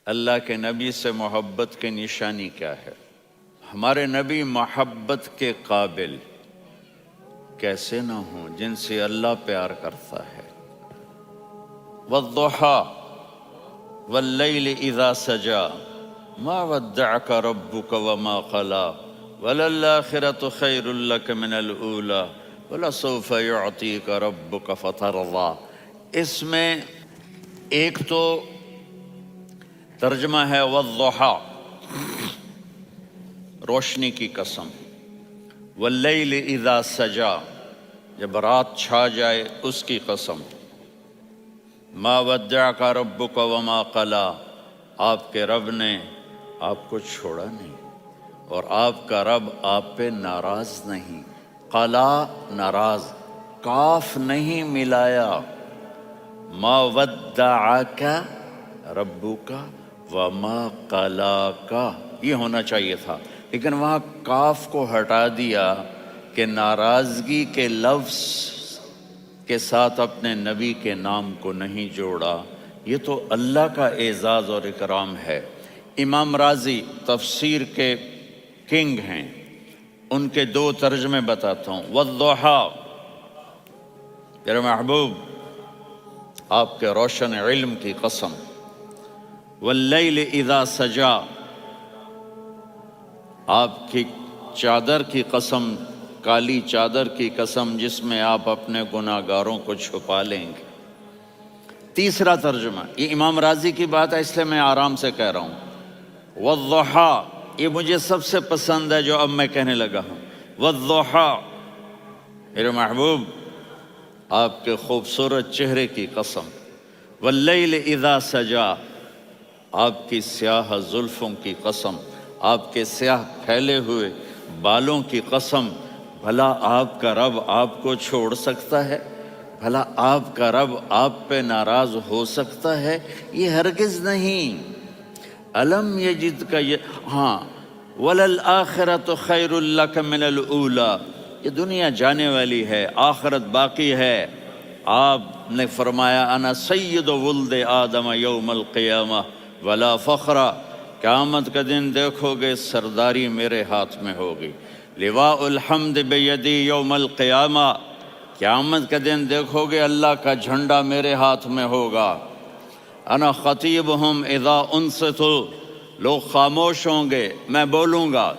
اللہ کے نبی سے محبت کی نشانی کیا ہے؟ ہمارے نبی محبت کے قابل کیسے نہ ہوں جن سے اللہ پیار کرتا ہے۔ والضحیٰ واللیل اذا سجا ما ودعک ربک وما قلی وللآخرۃ خیر لک من الاولی ولسوف یعطیک ربک فترضی۔ اس میں ایک تو ترجمہ ہے والضحیٰ، روشنی کی قسم، واللیل اذا سجا، جب رات چھا جائے اس کی قسم، ما ودعک ربک وما قلی، آپ کے رب نے آپ کو چھوڑا نہیں اور آپ کا رب آپ پہ ناراض نہیں۔ قلا ناراض، کاف نہیں ملایا، ما ودعک ربک وما قلاک یہ ہونا چاہیے تھا، لیکن وہاں کاف کو ہٹا دیا کہ ناراضگی کے لفظ کے ساتھ اپنے نبی کے نام کو نہیں جوڑا۔ یہ تو اللہ کا اعزاز اور اکرام ہے۔ امام رازی تفسیر کے کنگ ہیں، ان کے دو ترجمے بتاتا ہوں۔ والضحیٰ، میرے محبوب آپ کے روشن علم کی قسم، واللیل اذا سجا، آپ کی چادر کی قسم، کالی چادر کی قسم جس میں آپ اپنے گناہ گاروں کو چھپا لیں گے۔ تیسرا ترجمہ، یہ امام راضی کی بات ہے اس لیے میں آرام سے کہہ رہا ہوں۔ والضحیٰ، یہ مجھے سب سے پسند ہے جو اب میں کہنے لگا ہوں۔ والضحیٰ، میرے محبوب آپ کے خوبصورت چہرے کی قسم، واللیل اذا سجا، آپ کی سیاہ زلفوں کی قسم، آپ کے سیاہ پھیلے ہوئے بالوں کی قسم۔ بھلا آپ کا رب آپ کو چھوڑ سکتا ہے؟ بھلا آپ کا رب آپ پہ ناراض ہو سکتا ہے؟ یہ ہرگز نہیں۔ الم یجد کا ہاں، وللآخرۃ خیر لک من الاولی، یہ دنیا جانے والی ہے، آخرت باقی ہے۔ آپ نے فرمایا انا سید ولد آدم یوم القیامہ ولا فخر، قیامت کا دن دیکھو گے سرداری میرے ہاتھ میں ہوگی۔ لواء الحمد بیدی یوم القیامہ، قیامت کا دن دیکھو گے اللہ کا جھنڈا میرے ہاتھ میں ہوگا۔ انا خطیبہم اذا انصتوا، لوگ خاموش ہوں گے میں بولوں گا۔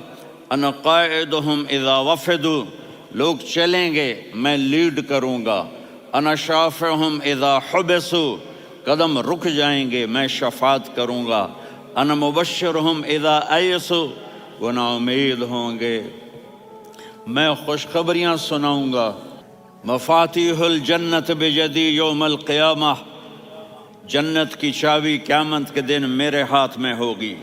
انا قائدہم اذا وفدوا، لوگ چلیں گے میں لیڈ کروں گا۔ انا شافعہم اذا حبسوا، قدم رک جائیں گے میں شفاعت کروں گا۔ انا مبشرہم اذا ایسوا، وہ نا امید ہوں گے میں خوشخبریاں سناؤں گا۔ مفاتیح الجنت بیدی یوم القیامہ، جنت کی چابی قیامت کے دن میرے ہاتھ میں ہوگی۔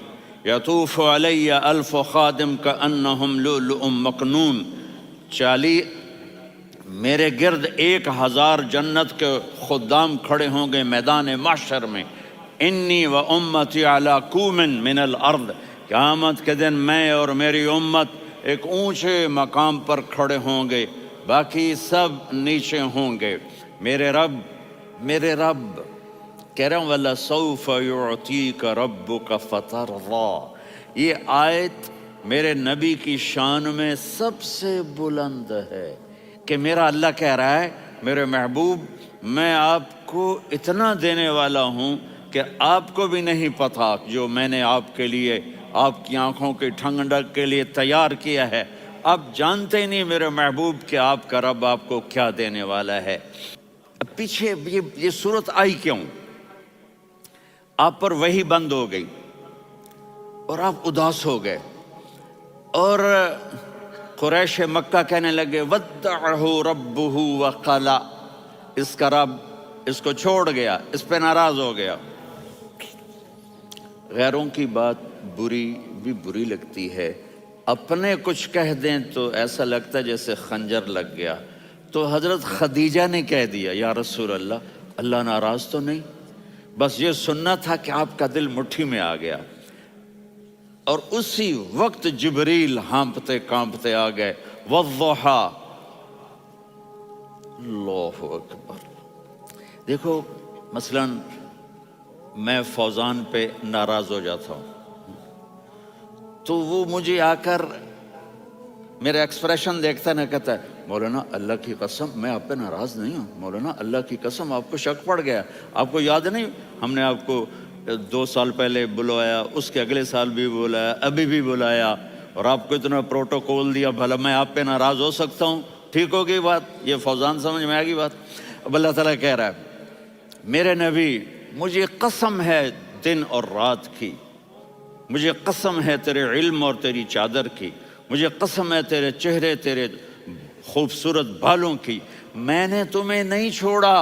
یطوف علی الف خادم کانہم لؤلؤ مکنون، میرے گرد 1000 جنت کے خدام کھڑے ہوں گے میدان محشر میں۔ انی و امتی علی کوم من الارض، قیامت کے دن میں اور میری امت ایک اونچے مقام پر کھڑے ہوں گے، باقی سب نیچے ہوں گے۔ میرے رب کہہ رہا ہوں وَلَسَوْفَ يُعْطِيكَ رَبُّكَ فَتَرْضَىٰ، یہ آیت میرے نبی کی شان میں سب سے بلند ہے کہ میرا اللہ کہہ رہا ہے میرے محبوب میں آپ کو اتنا دینے والا ہوں کہ آپ کو بھی نہیں پتا جو میں نے آپ کے لیے، آپ کی آنکھوں کی ٹھنڈک کے لیے تیار کیا ہے۔ آپ جانتے نہیں میرے محبوب کہ آپ کا رب آپ کو کیا دینے والا ہے۔ اب پیچھے یہ صورت آئی کیوں؟ آپ پر وحی بند ہو گئی اور آپ اداس ہو گئے، اور قریش مکہ کہنے لگے ودعہ ربہ وقلا، اس کا رب اس کو چھوڑ گیا، اس پہ ناراض ہو گیا۔ غیروں کی بات بری لگتی ہے، اپنے کچھ کہہ دیں تو ایسا لگتا ہے جیسے خنجر لگ گیا۔ تو حضرت خدیجہ نے کہہ دیا یا رسول اللہ ناراض تو نہیں؟ بس یہ سننا تھا کہ آپ کا دل مٹھی میں آ گیا۔ اور اسی وقت جبریل ہانپتے کانپتے آ گئے۔ والضحیٰ، اللہ اکبر۔ دیکھو مثلا میں فوزان پہ ناراض ہو جاتا ہوں تو وہ مجھے آ کر میرا ایکسپریشن دیکھتا نہ کہتا ہے مولانا اللہ کی قسم میں آپ پہ ناراض نہیں ہوں، مولانا اللہ کی قسم آپ کو شک پڑ گیا، آپ کو یاد نہیں ہم نے آپ کو 2 سال پہلے بلوایا، اس کے اگلے سال بھی بلایا، ابھی بھی بلایا، اور آپ کو اتنا پروٹوکول دیا، بھلا میں آپ پہ ناراض ہو سکتا ہوں؟ ٹھیک ہوگی بات، یہ فوزان سمجھ میں آ گئی بات۔ اب اللہ تعالیٰ کہہ رہا ہے میرے نبی مجھے قسم ہے دن اور رات کی، مجھے قسم ہے تیرے علم اور تیری چادر کی، مجھے قسم ہے تیرے چہرے تیرے خوبصورت بالوں کی، میں نے تمہیں نہیں چھوڑا۔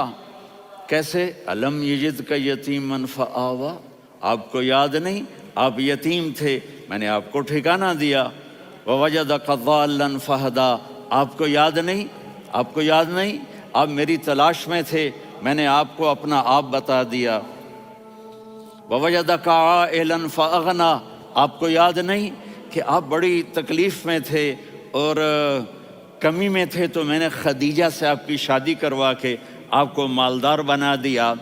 کیسے؟ الم یجد کا یتیمن فآوا، آپ کو یاد نہیں آپ یتیم تھے، میں نے آپ کو ٹھکانہ دیا۔ ووجدک ضالا فہدا، آپ کو یاد نہیں، آپ کو یاد نہیں آپ میری تلاش میں تھے، میں نے آپ کو اپنا آپ بتا دیا۔ ووجدک عائلا فاغنا، آپ کو یاد نہیں کہ آپ بڑی تکلیف میں تھے اور کمی میں تھے تو میں نے خدیجہ سے آپ کی شادی کروا کے آپ کو مالدار بنا دیا۔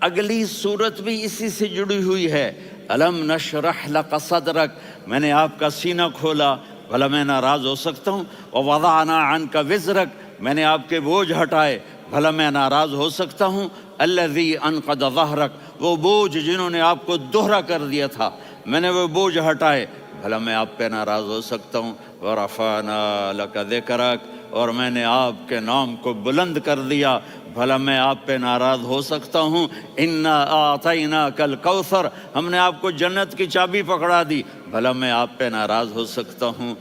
اگلی صورت بھی اسی سے جڑی ہوئی ہے، الم نشرح لک صدرک، میں نے آپ کا سینہ کھولا، بھلا میں ناراض ہو سکتا ہوں؟ ووضعنا عنک وزرک، میں نے آپ کے بوجھ ہٹائے، بھلا میں ناراض ہو سکتا ہوں؟ الذی انقض ظہرک، وہ بوجھ جنہوں نے آپ کو دوہرا کر دیا تھا، میں نے وہ بوجھ ہٹائے، بھلا میں آپ پہ ناراض ہو سکتا ہوں؟ ورفعنا لک ذکرک، اور میں نے آپ کے نام کو بلند کر دیا، بھلا میں آپ پہ ناراض ہو سکتا ہوں؟ انا اعطیناک الکوثر، ہم نے آپ کو جنت کی چابی پکڑا دی، بھلا میں آپ پہ ناراض ہو سکتا ہوں؟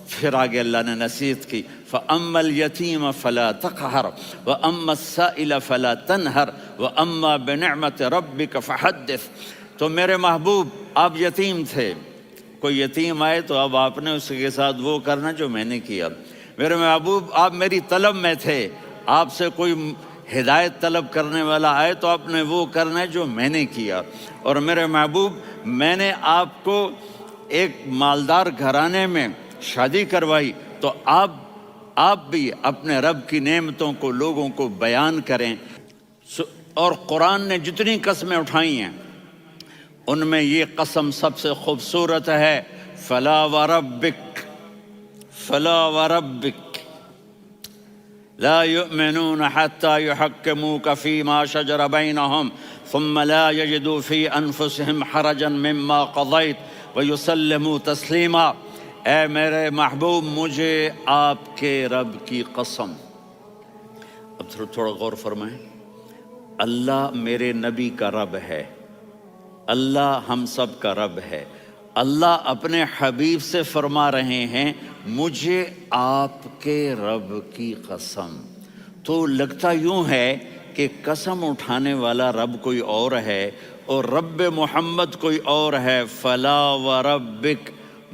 پھر آگے اللہ نے نصیحت کی، فَأَمَّا الْيَتِيمَ فَلَا تَقْهَرْ وَأَمَّا السَّائِلَ فَلَا تَنْهَرْ وَأَمَّا بِنِعْمَةِ رَبِّكَ فَحَدِّثْ۔ تو میرے محبوب آپ یتیم تھے، کوئی یتیم آئے تو اب آپ نے اس کے ساتھ وہ کرنا جو میں نے کیا۔ میرے محبوب آپ میری طلب میں تھے، آپ سے کوئی ہدایت طلب کرنے والا آئے تو آپ نے وہ کرنا ہے جو میں نے کیا۔ اور میرے محبوب میں نے آپ کو ایک مالدار گھرانے میں شادی کروائی تو آپ بھی اپنے رب کی نعمتوں کو لوگوں کو بیان کریں۔ اور قرآن نے جتنی قسمیں اٹھائی ہیں ان میں یہ قسم سب سے خوبصورت ہے، فلا وربک، فلا وربک لا يؤمنون حتى يحكموك فيما شجر بينهم ثم لا يجدوا في انفسهم حرجا مما قضيت ويسلموا تسلیما۔ اے میرے محبوب مجھے آپ کے رب کی قسم، اب تھوڑا غور فرمائیں، اللہ میرے نبی کا رب ہے، اللہ ہم سب کا رب ہے، اللہ اپنے حبیب سے فرما رہے ہیں مجھے آپ کے رب کی قسم۔ تو لگتا یوں ہے کہ قسم اٹھانے والا رب کوئی اور ہے اور رب محمد کوئی اور ہے۔ فلا وربک،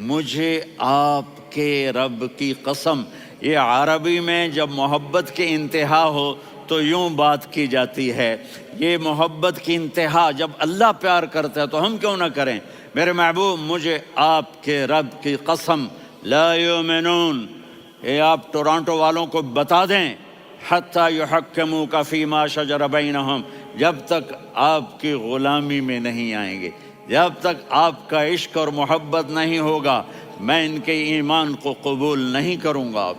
مجھے آپ کے رب کی قسم۔ یہ عربی میں جب محبت کی انتہا ہو تو یوں بات کی جاتی ہے، یہ محبت کی انتہا جب اللہ پیار کرتا ہے تو ہم کیوں نہ کریں؟ میرے محبوب مجھے آپ کے رب کی قسم، لا یؤمنون، یہ آپ ٹورانٹو والوں کو بتا دیں، حتی یحکموک فیما شجر بینہم، جب تک آپ کی غلامی میں نہیں آئیں گے، جب تک آپ کا عشق اور محبت نہیں ہوگا میں ان کے ایمان کو قبول نہیں کروں گا۔